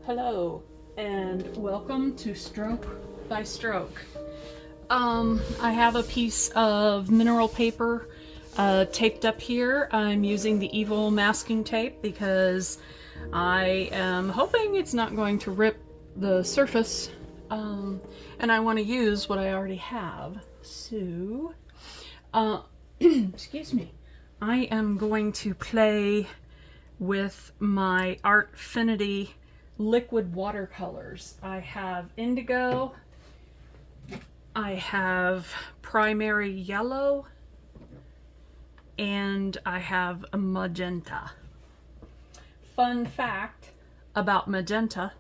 Hello and welcome to Stroke by Stroke. I have a piece of mineral paper taped up here. I'm using the Evil masking tape because I am hoping it's not going to rip the surface, and I want to use what I already have. So, excuse me, I am going to play with my Artfinity liquid watercolors. I have indigo, I have primary yellow, and I have a magenta. Fun fact about magenta,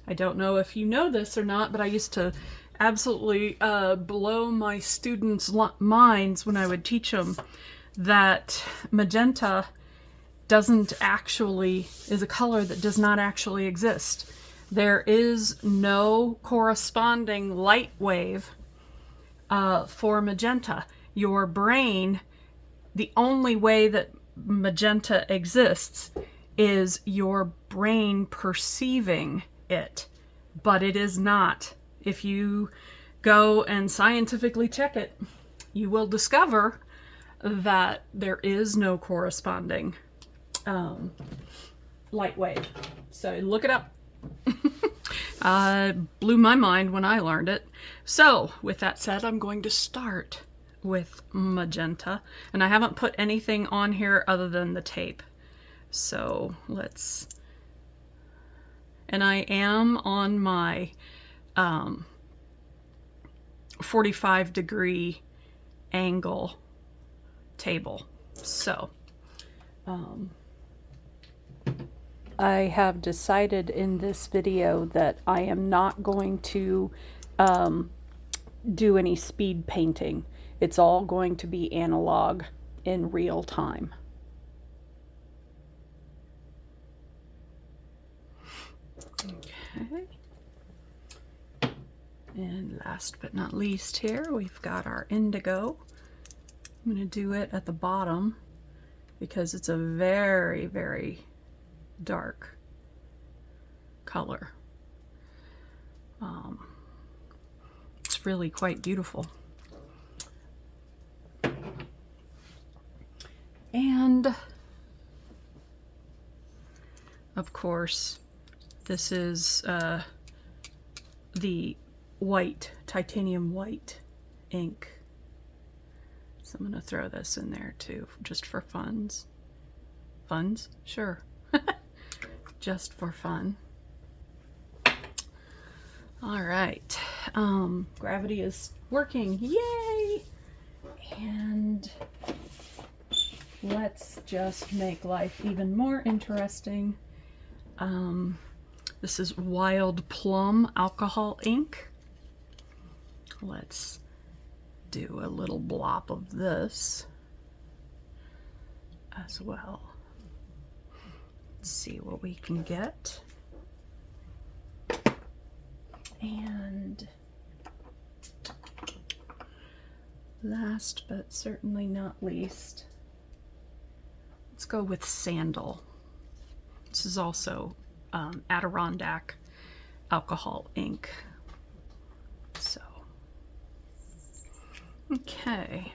I don't know if you know this or not, but I used to absolutely blow my students' minds when I would teach them that magenta is a color that does not actually exist. There is no corresponding light wave for magenta. Your brain, the only way that magenta exists is your brain perceiving it, but it is not. If you go and scientifically check it, you will discover that there is no corresponding light wave. So look it up. Blew my mind when I learned it. So with that said, I'm going to start with magenta, and I haven't put anything on here other than the tape. So let's, and I am on my 45-degree angle table. So I have decided in this video that I am not going to do any speed painting. It's all going to be analog in real time. Okay. And last but not least here, we've got our indigo. I'm going to do it at the bottom because it's a very, very dark color. It's really quite beautiful. And of course, this is the white, titanium white ink. So I'm going to throw this in there too, just for funs. Funs? Sure. Just for fun. All right. Gravity is working. Yay! And let's just make life even more interesting. This is Wild Plum alcohol ink. Let's do a little blob of this as well. Let's see what we can get. And last but certainly not least, let's go with sandal. This is also Adirondack alcohol ink. So, okay.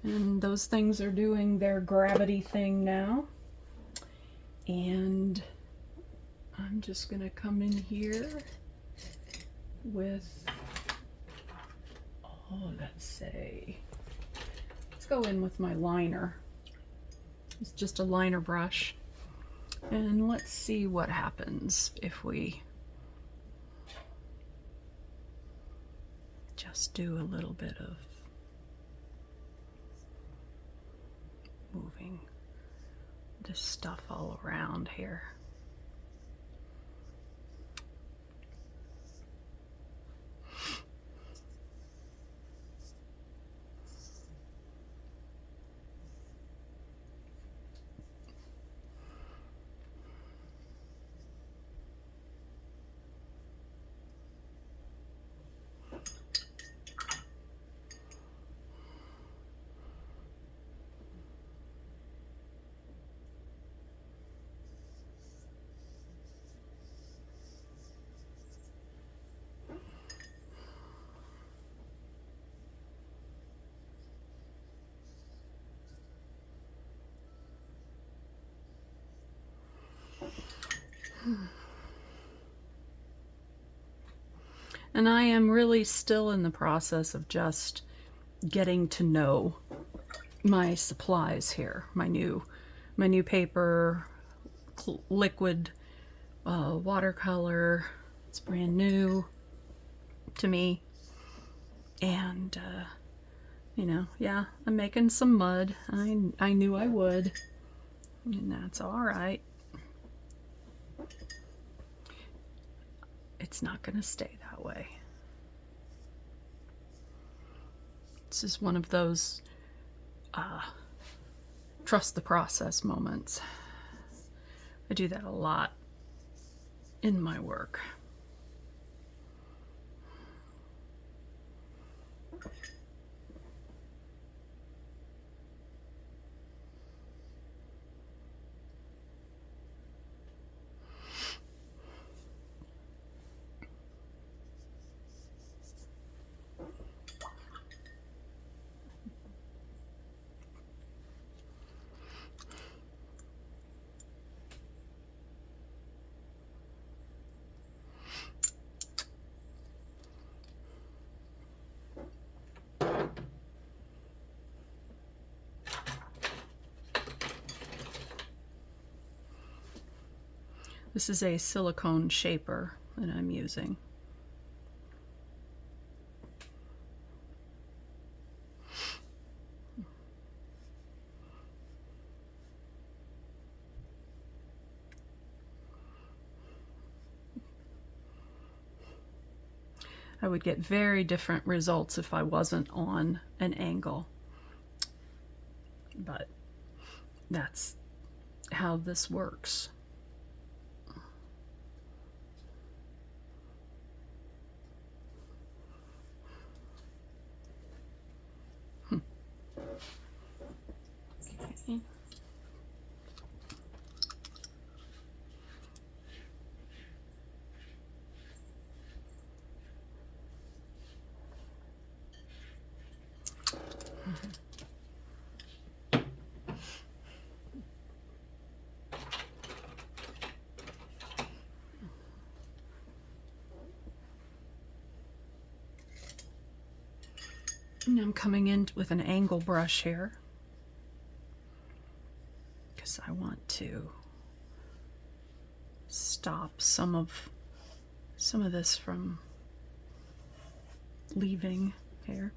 And those things are doing their gravity thing now. And I'm just gonna come in here with, let's go in with my liner. It's just a liner brush. And let's see what happens if we just do a little bit of moving this stuff all around here. And I am really still in the process of just getting to know my supplies here. My new paper, liquid watercolor. It's brand new to me. And you know, yeah, I'm making some mud. I knew I would, and that's all right. It's not going to stay that way. This is one of those trust the process moments. I do that a lot in my work. This is a silicone shaper that I'm using. I would get very different results if I wasn't on an angle, but that's how this works. Okay. And I'm coming in with an angle brush here because I want to stop some of this from leaving here.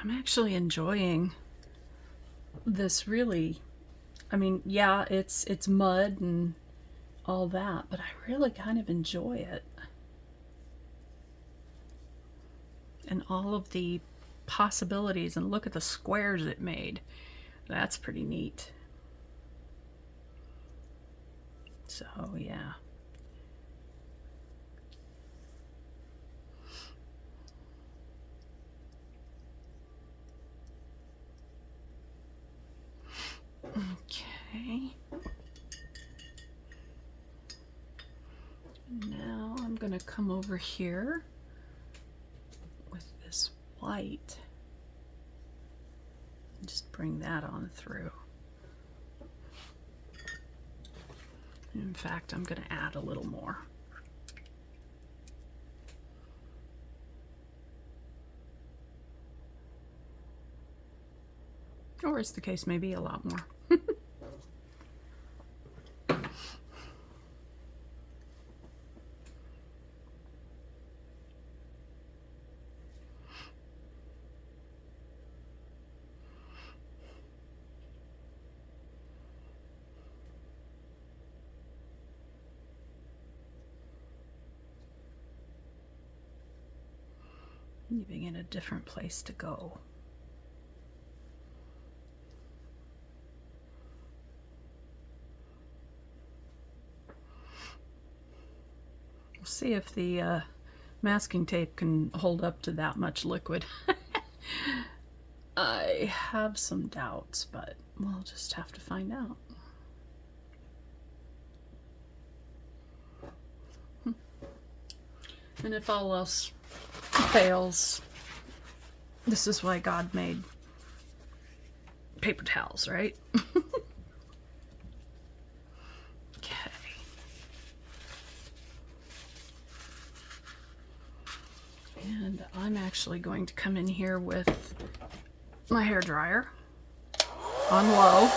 I'm actually enjoying this really. I mean, yeah, it's mud and all that, but I really kind of enjoy it. And all of the possibilities, and look at the squares it made. That's pretty neat. So, yeah. Okay. Now I'm going to come over here with this white Just bring that on through. In fact, I'm going to add a little more. Or as the case may be, a lot more. Leaving it a different place to go. We'll see if the masking tape can hold up to that much liquid. I have some doubts, but we'll just have to find out. And if all else fails, this is why God made paper towels, right? Okay. And I'm actually going to come in here with my hair dryer on low.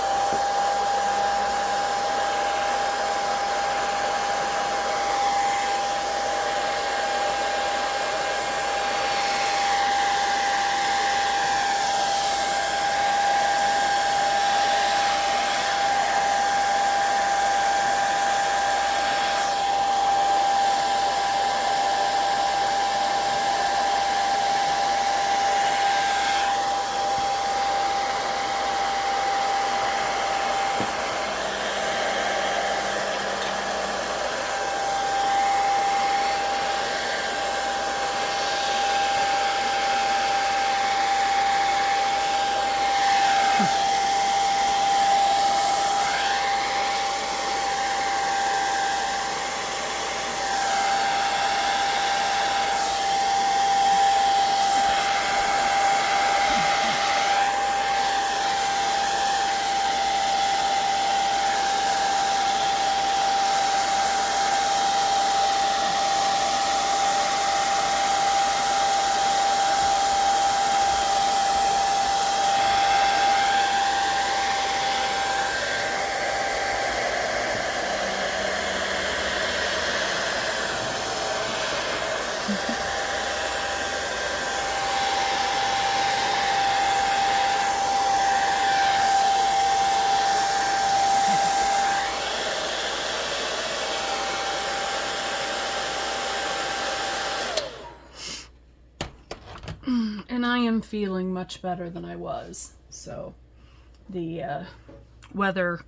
And I am feeling much better than I was. So the weather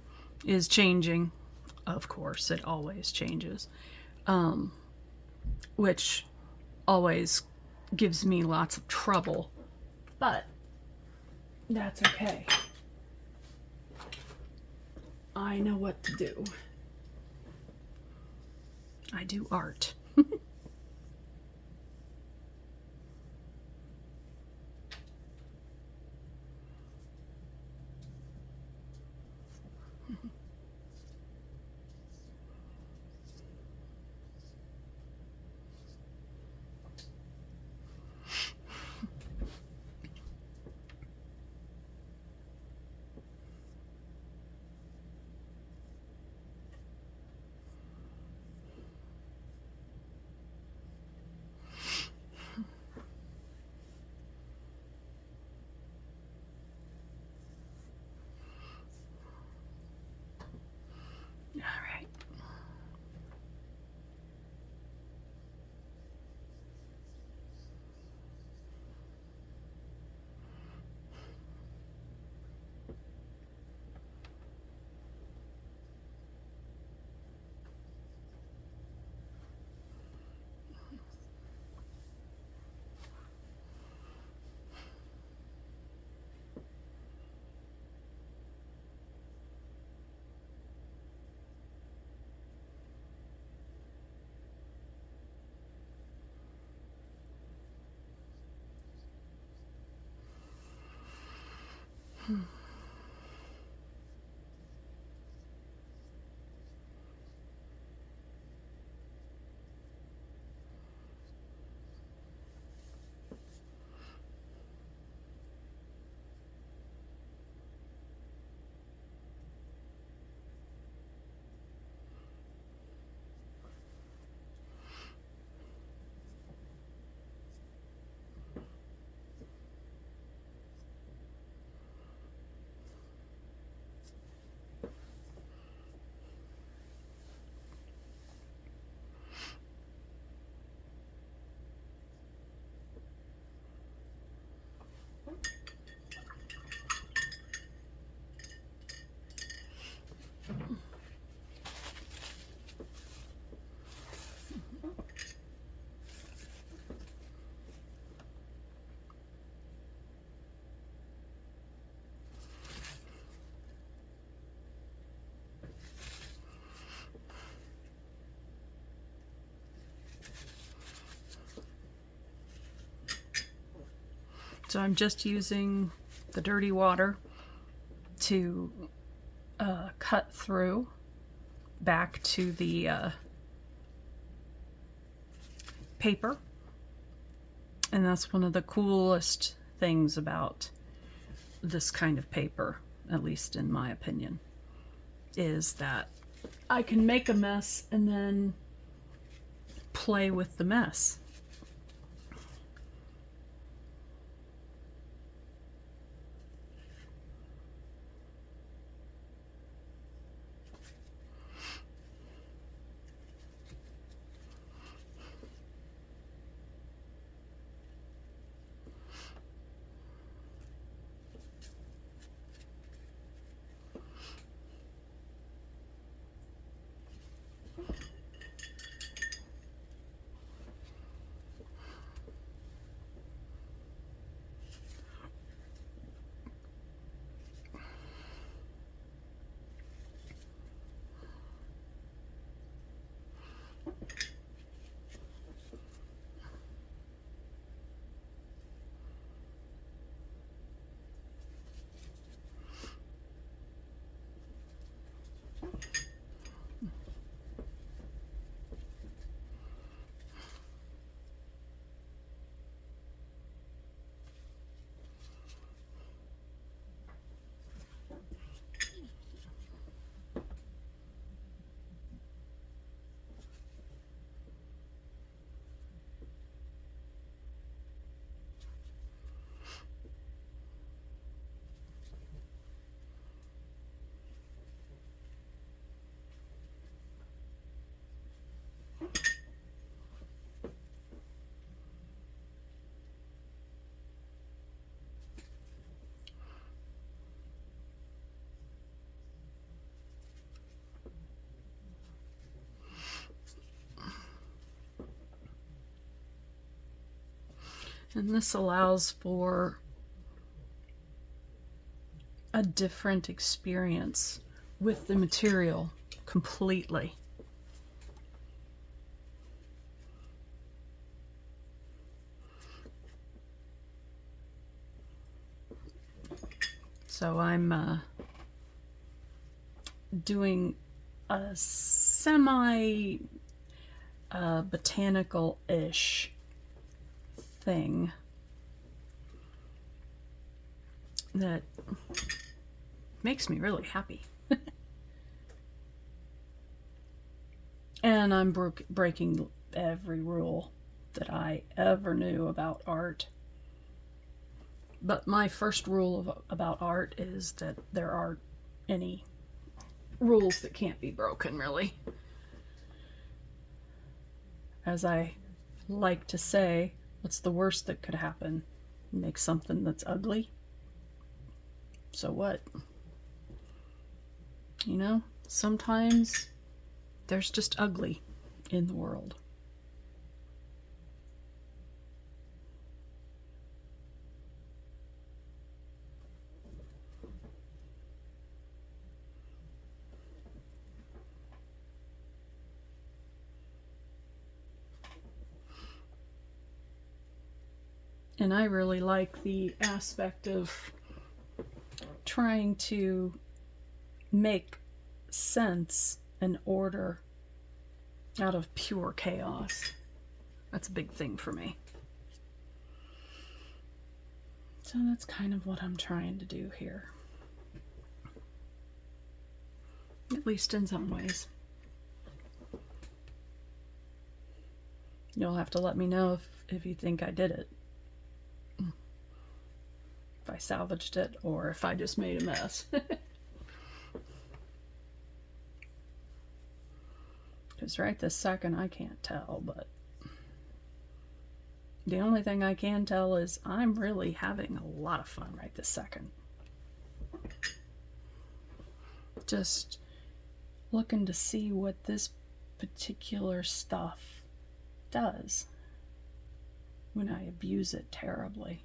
is changing. Of course, it always changes, which always gives me lots of trouble, but that's okay. I know what to do. I do art. So I'm just using the dirty water to cut through back to the paper. And that's one of the coolest things about this kind of paper, at least in my opinion, is that I can make a mess and then play with the mess. And this allows for a different experience with the material completely. So I'm doing a semi botanical-ish thing that makes me really happy. And I'm breaking every rule that I ever knew about art. But my first rule about art is that there aren't any rules that can't be broken, really. As I like to say, what's the worst that could happen? Make something that's ugly? So what? You know, sometimes there's just ugly in the world. And I really like the aspect of trying to make sense and order out of pure chaos. That's a big thing for me. So that's kind of what I'm trying to do here. At least in some ways. You'll have to let me know if you think I did it. If I salvaged it or if I just made a mess. Because right this second I can't tell, but the only thing I can tell is I'm really having a lot of fun right this second. Just looking to see what this particular stuff does when I abuse it terribly.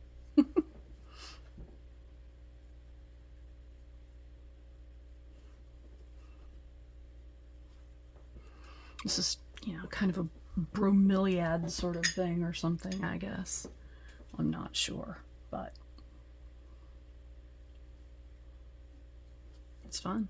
This is, you know, kind of a bromeliad sort of thing or something, I guess. I'm not sure, but it's fun.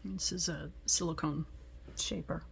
This is a silicone shaper.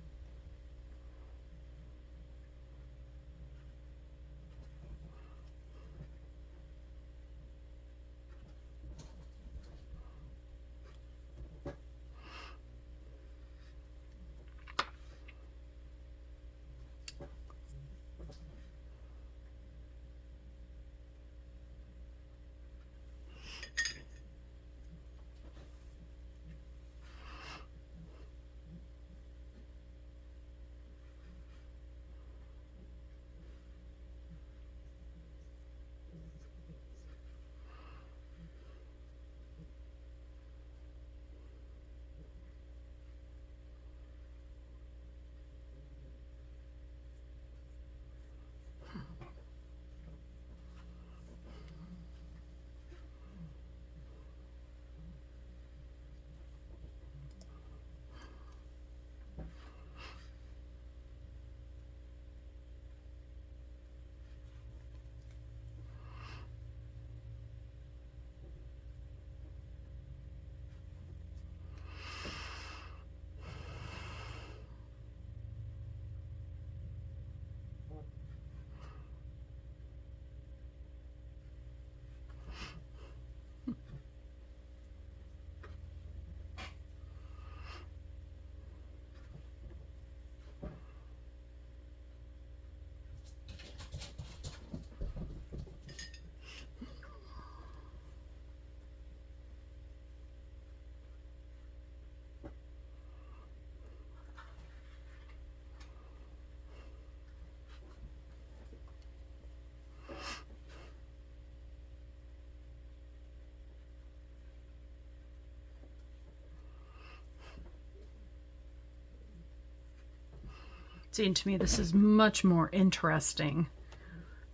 See, to me, this is much more interesting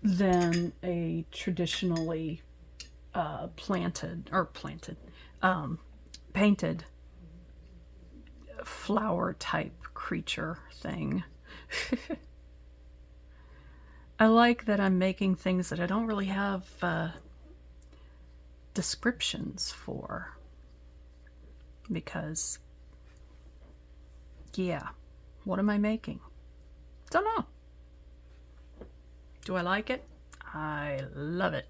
than a traditionally painted flower type creature thing. I like that I'm making things that I don't really have descriptions for, because yeah, what am I making? Don't know. Do I like it? I love it.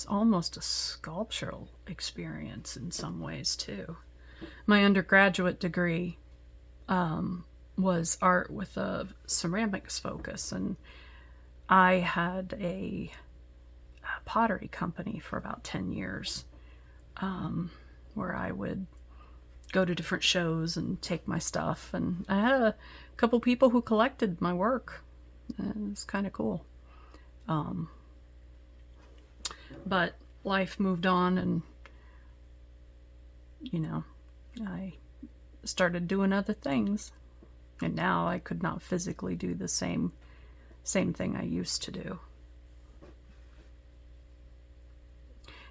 it's almost a sculptural experience in some ways too. My undergraduate degree was art with a ceramics focus, and I had a pottery company for about 10 years, where I would go to different shows and take my stuff, and I had a couple people who collected my work. It was kind of cool. But life moved on, and I started doing other things, and now I could not physically do the same thing I used to do.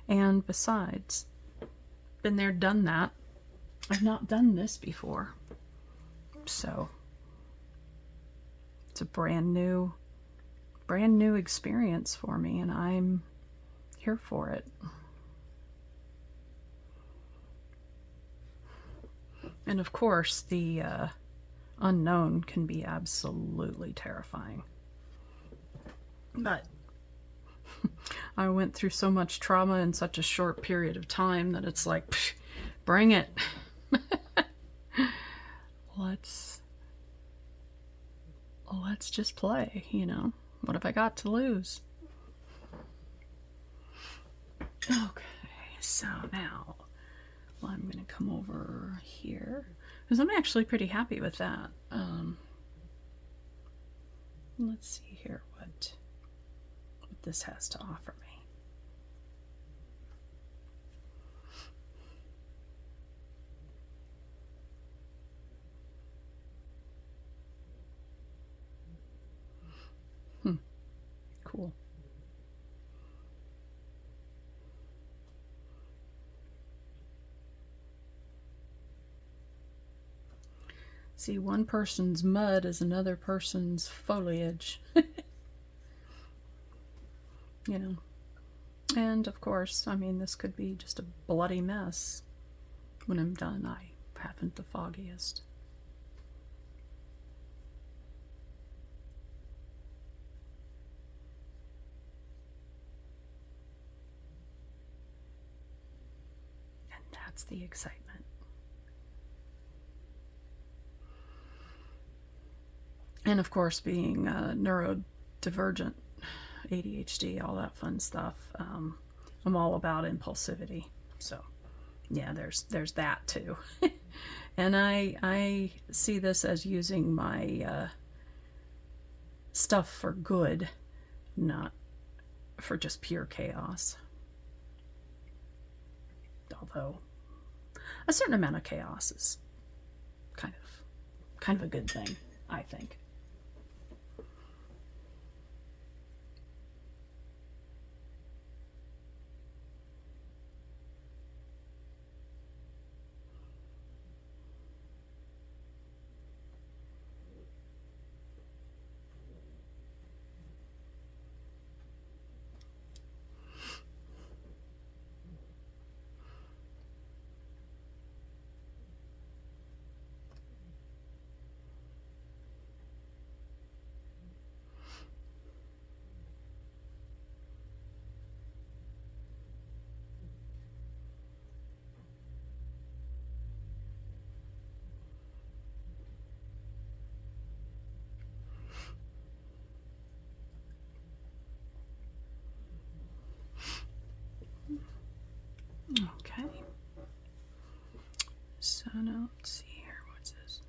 And besides, been there, done that. I've not done this before, so it's a brand new experience for me, and I'm here for it. And of course, the unknown can be absolutely terrifying. But I went through so much trauma in such a short period of time that it's like, psh, bring it. Let's just play, What have I got to lose? Okay, so now I'm going to come over here because I'm actually pretty happy with that. Let's see here what this has to offer me. Cool. See, one person's mud is another person's foliage. And of course, I mean, this could be just a bloody mess. When I'm done, I haven't the foggiest. And that's the excitement. And of course, being neurodivergent, ADHD, all that fun stuff, I'm all about impulsivity. So yeah, there's that too. And I see this as using my stuff for good, not for just pure chaos. Although a certain amount of chaos is kind of a good thing, I think. Okay. So now let's see here. What's this?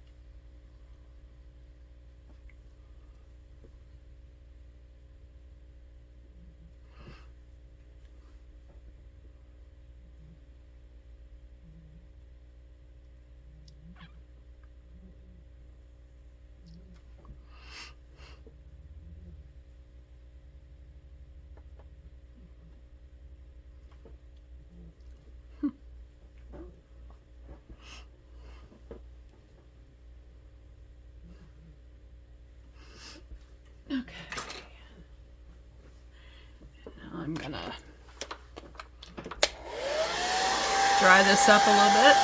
Okay. Now I'm gonna dry this up a little bit.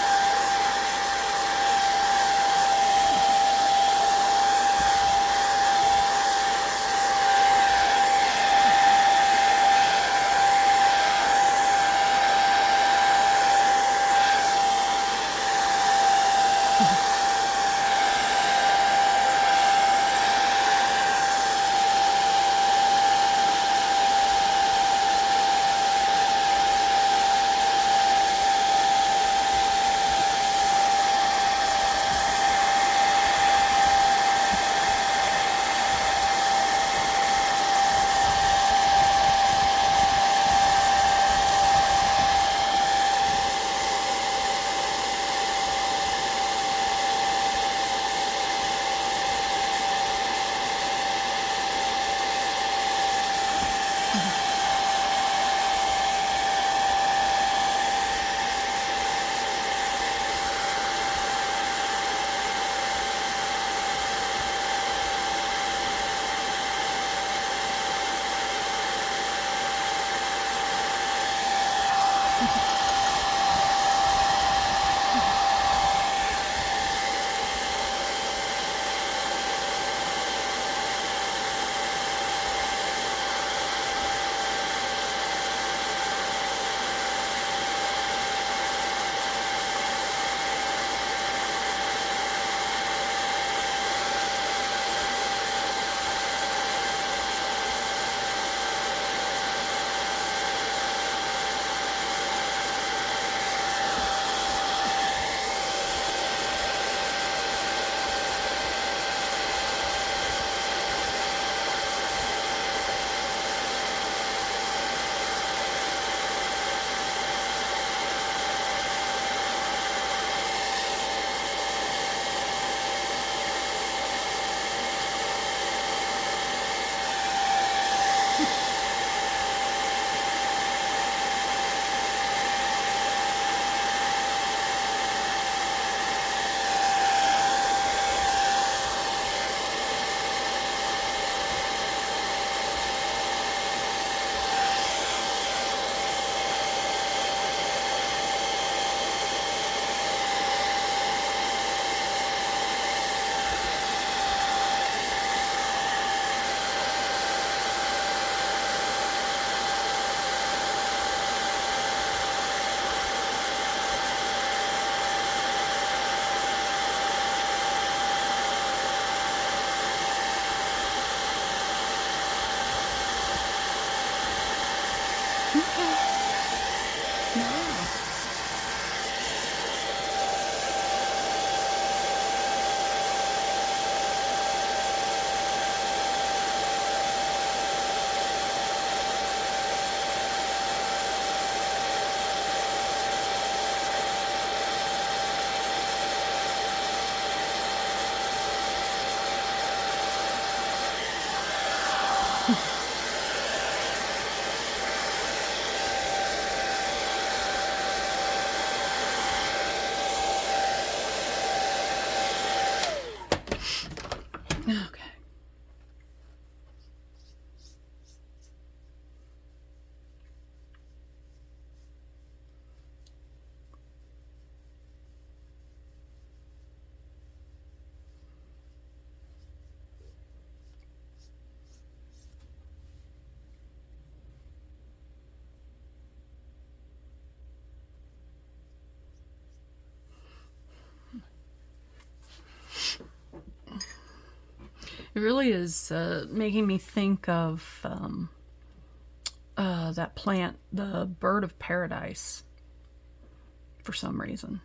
Okay. It really is making me think of that plant, the bird of paradise, for some reason.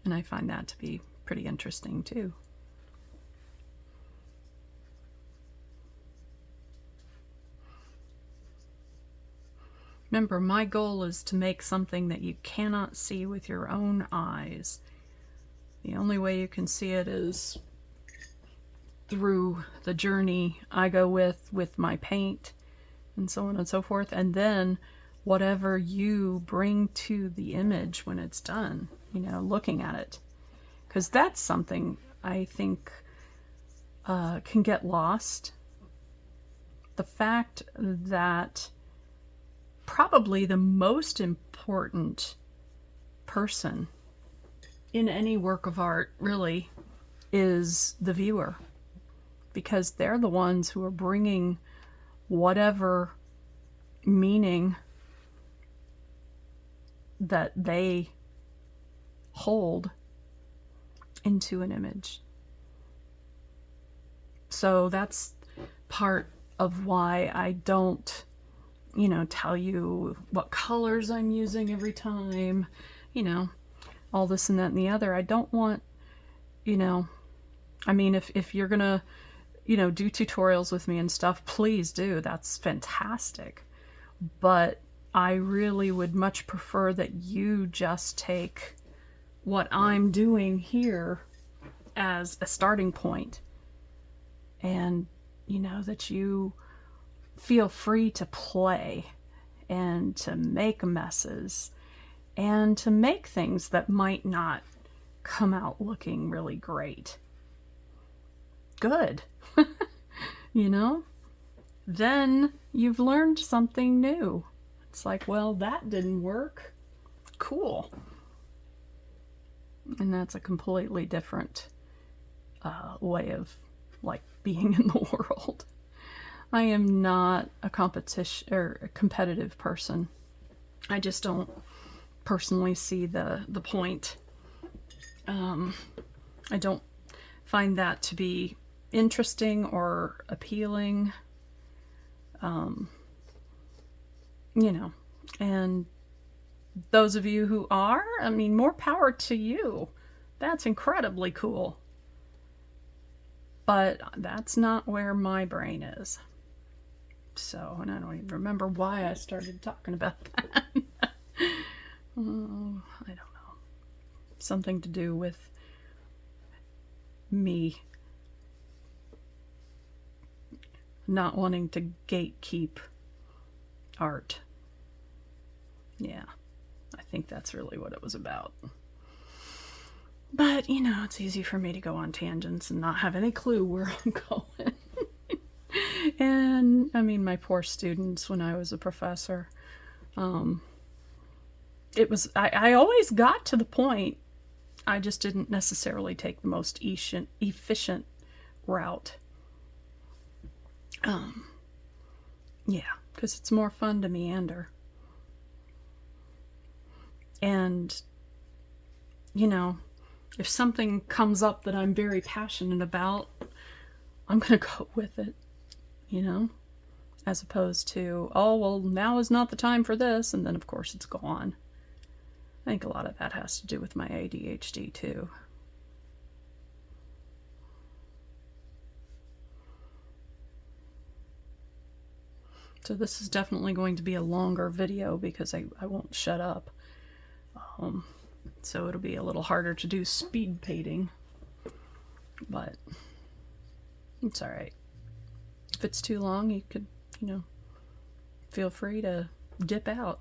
And I find that to be pretty interesting too. Remember, my goal is to make something that you cannot see with your own eyes. The only way you can see it is through the journey I go with my paint and so on and so forth, and then whatever you bring to the image when it's done, you know, looking at it. Because that's something I think can get lost. The fact that probably the most important person in any work of art really is the viewer, because they're the ones who are bringing whatever meaning that they hold into an image. So that's part of why I don't, you know, tell you what colors I'm using every time, you know, all this and that and the other. I don't want, you know, I mean, if you're gonna, you know, do tutorials with me and stuff, please do. That's fantastic. But I really would much prefer that you just take what I'm doing here as a starting point, and, you know, that you feel free to play and to make messes and to make things that might not come out looking really great. Good. You know? Then you've learned something new. It's like, well, that didn't work. Cool. And that's a completely different way of, like, being in the world. I am not a competition or a competitive person. I just don't personally see the point. I don't find that to be interesting or appealing. You know, and those of you who are, I mean, more power to you. That's incredibly cool. But that's not where my brain is. So, and I don't even remember why I started talking about that. Oh, I don't know. Something to do with me not wanting to gatekeep art. Yeah, I think that's really what it was about. But, you know, it's easy for me to go on tangents and not have any clue where I'm going. And, I mean, my poor students when I was a professor, it was, I always got to the point. I just didn't necessarily take the most efficient route. Yeah, because it's more fun to meander. And, you know, if something comes up that I'm very passionate about, I'm going to go with it, you know, as opposed to, oh, well, now is not the time for this, and then, of course, it's gone. I think a lot of that has to do with my ADHD, too. So this is definitely going to be a longer video because I won't shut up. So it'll be a little harder to do speed painting, but it's all right. If it's too long, you could, you know, feel free to dip out.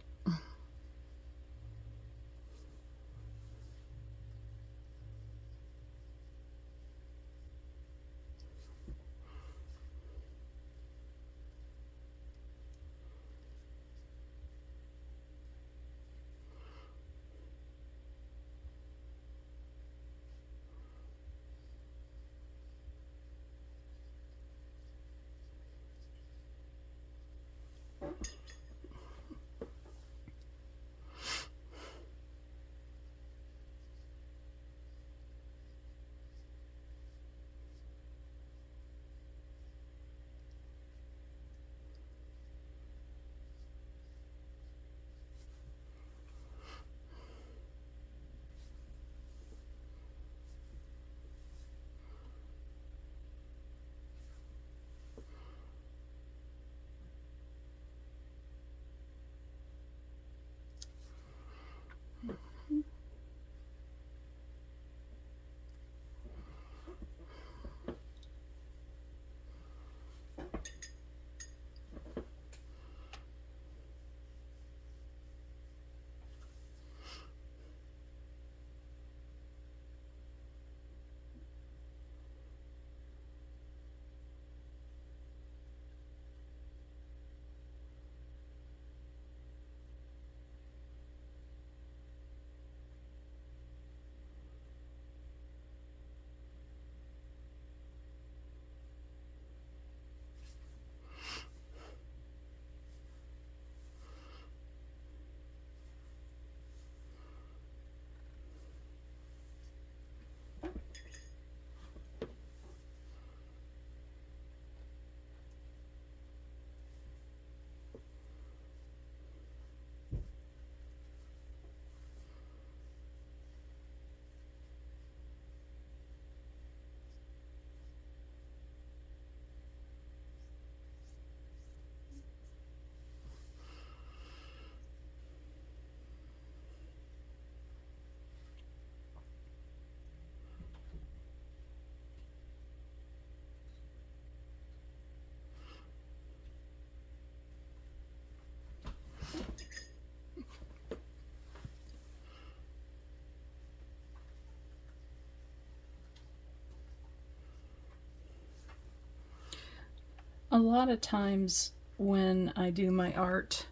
A lot of times when I do my art,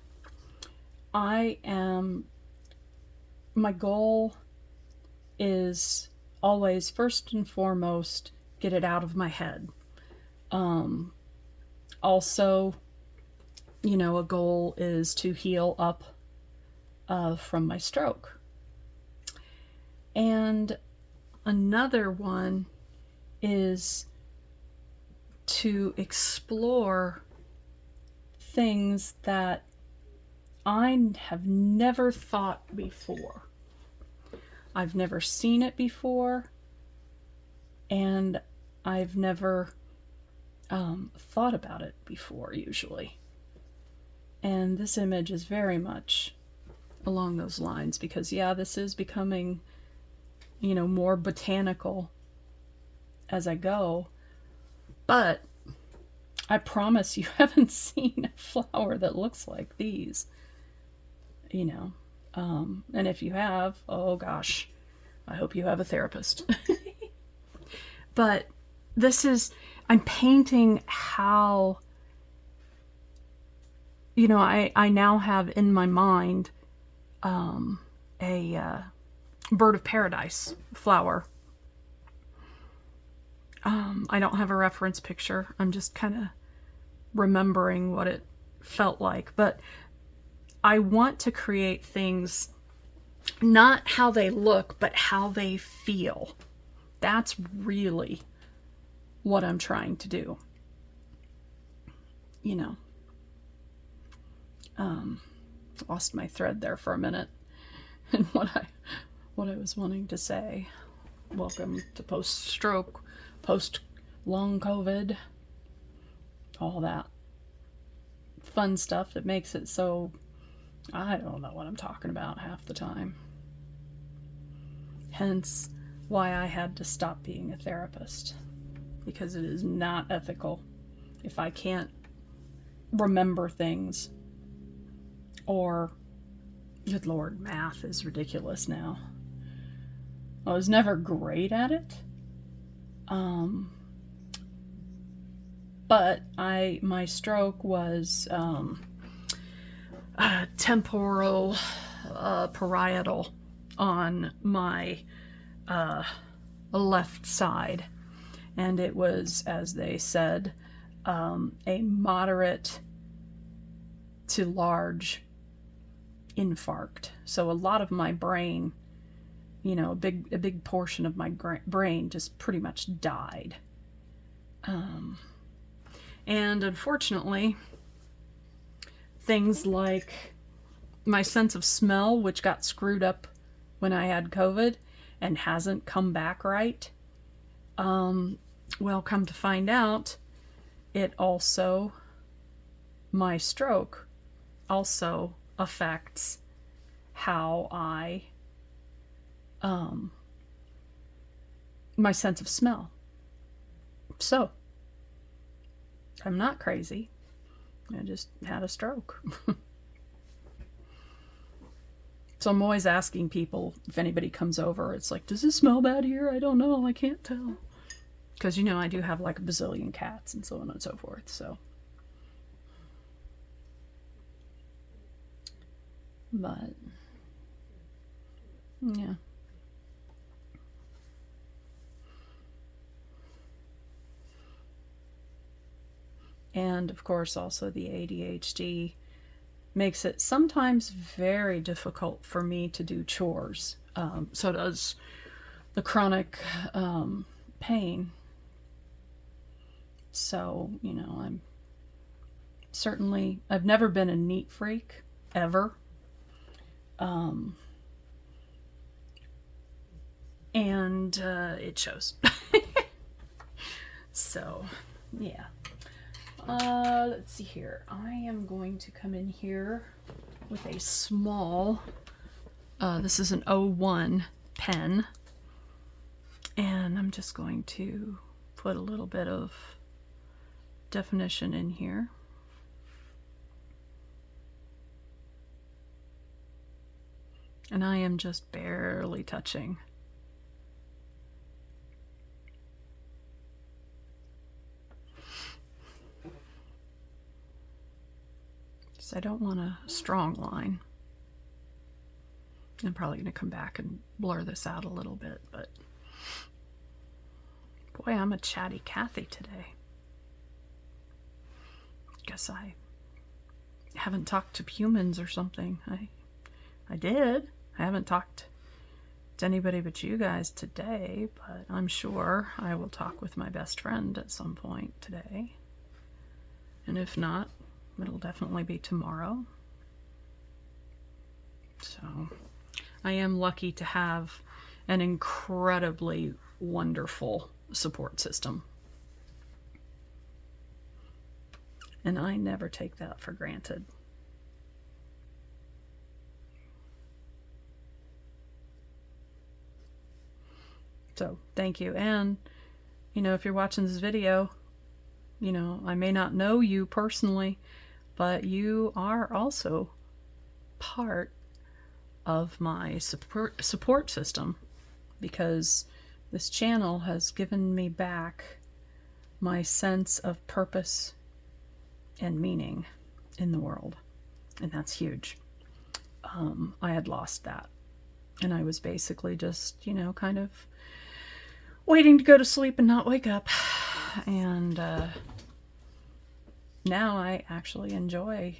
my goal is always first and foremost get it out of my head. Also, you know, a goal is to heal up from my stroke. And another one is to explore things that I have never thought before. I've never seen it before, and I've never thought about it before, usually. And this image is very much along those lines, because yeah, this is becoming, you know, more botanical as I go, but I promise you haven't seen a flower that looks like these, you know. And if you have, oh gosh, I hope you have a therapist. But this is, I'm painting how, you know, I now have in my mind a bird of paradise flower. I don't have a reference picture. I'm just kind of remembering what it felt like. But I want to create things, not how they look, but how they feel. That's really what I'm trying to do. You know. Lost my thread there for a minute. And what I was wanting to say. Welcome to post-stroke, post-long COVID, all that fun stuff that makes it so I don't know what I'm talking about half the time. Hence why I had to stop being a therapist, because it is not ethical if I can't remember things, or, good Lord, math is ridiculous now. I was never great at it. But my stroke was temporal parietal on my left side. And it was, as they said, a moderate to large infarct. So a lot of my brain, you know, a big portion of my brain just pretty much died. And unfortunately, things like my sense of smell, which got screwed up when I had COVID and hasn't come back right, well, come to find out, it also, my stroke also affects how I my sense of smell. So, I'm not crazy. I just had a stroke. So I'm always asking people, if anybody comes over, it's like, does it smell bad here? I don't know. I can't tell. Because, you know, I do have like a bazillion cats and so on and so forth. So, but, yeah. And of course, also the ADHD makes it sometimes very difficult for me to do chores. So does the chronic pain. So, you know, I've never been a neat freak, ever. And it shows. So, yeah. Let's see here. I am going to come in here with a small, this is an 01 pen, and I'm just going to put a little bit of definition in here. And I am just barely touching. I don't want a strong line. I'm probably going to come back and blur this out a little bit, but boy, I'm a chatty Cathy today. Guess I haven't talked to humans or something. I did. I haven't talked to anybody but you guys today, but I'm sure I will talk with my best friend at some point today. And if not, it'll definitely be tomorrow. So I am lucky to have an incredibly wonderful support system. And I never take that for granted. So thank you. And, you know, if you're watching this video, you know, I may not know you personally, but you are also part of my support system, because this channel has given me back my sense of purpose and meaning in the world, and that's huge. I had lost that, and I was basically just, you know, kind of waiting to go to sleep and not wake up. And now I actually enjoy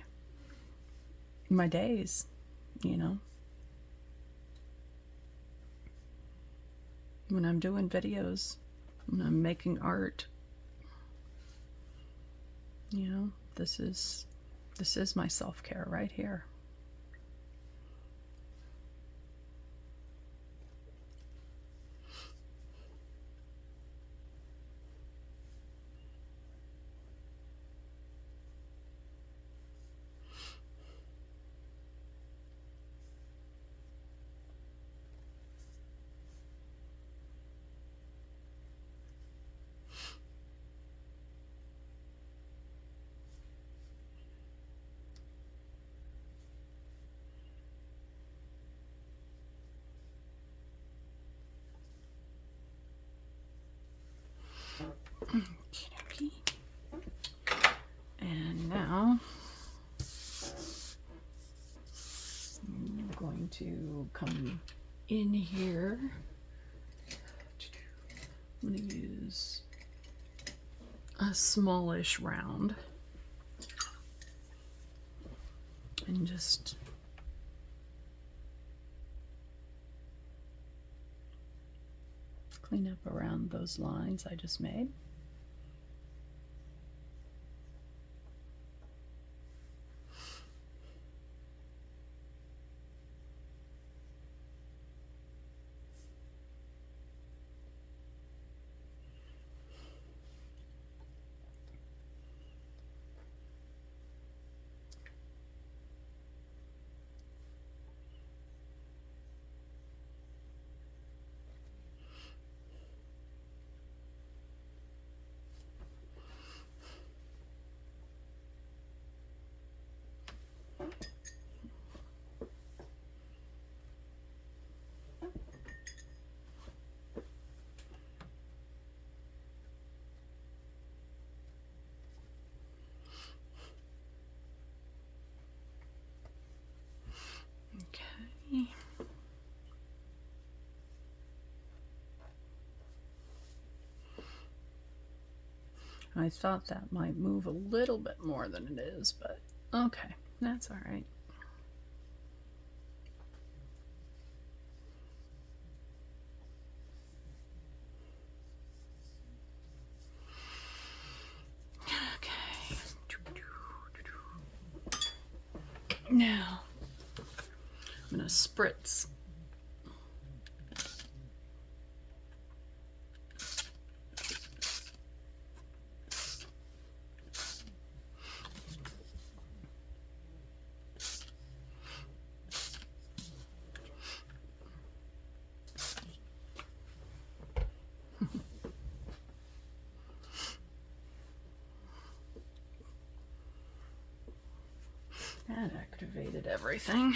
my days, you know. When I'm doing videos, when I'm making art, you know, this is my self-care right here. Okay. And now I'm going to come in here. I'm going to use a smallish round and just clean up around those lines I just made. I thought that might move a little bit more than it is, but okay, that's all right. Okay. Now, I'm going to spritz. That activated everything.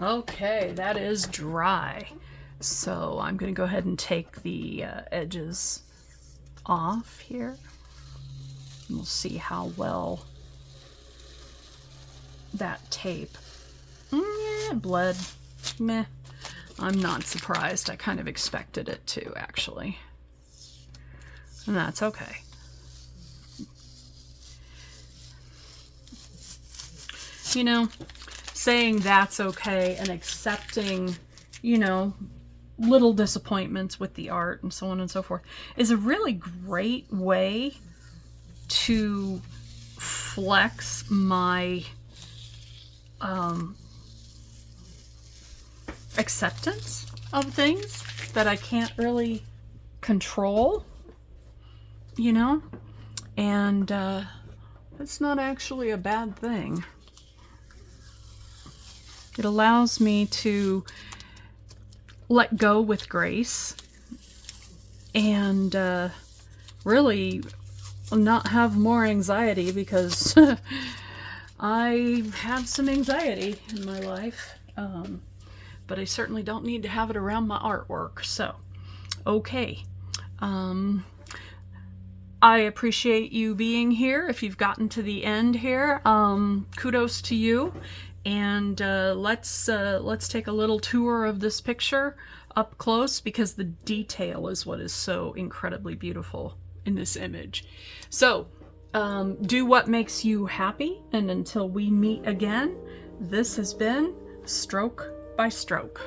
Okay, that is dry. So I'm going to go ahead and take the edges off here. And we'll see how well that tape. Bled. Meh. I'm not surprised. I kind of expected it to, actually. And that's okay. You know, saying that's okay and accepting, you know, little disappointments with the art and so on and so forth is a really great way to flex my acceptance of things that I can't really control, you know, and it's not actually a bad thing. It allows me to let go with grace and really not have more anxiety, because I have some anxiety in my life, but I certainly don't need to have it around my artwork. So, okay. I appreciate you being here. If you've gotten to the end here, kudos to you. And let's take a little tour of this picture up close, because the detail is what is so incredibly beautiful in this image. So do what makes you happy, and until we meet again, this has been Stroke by Stroke.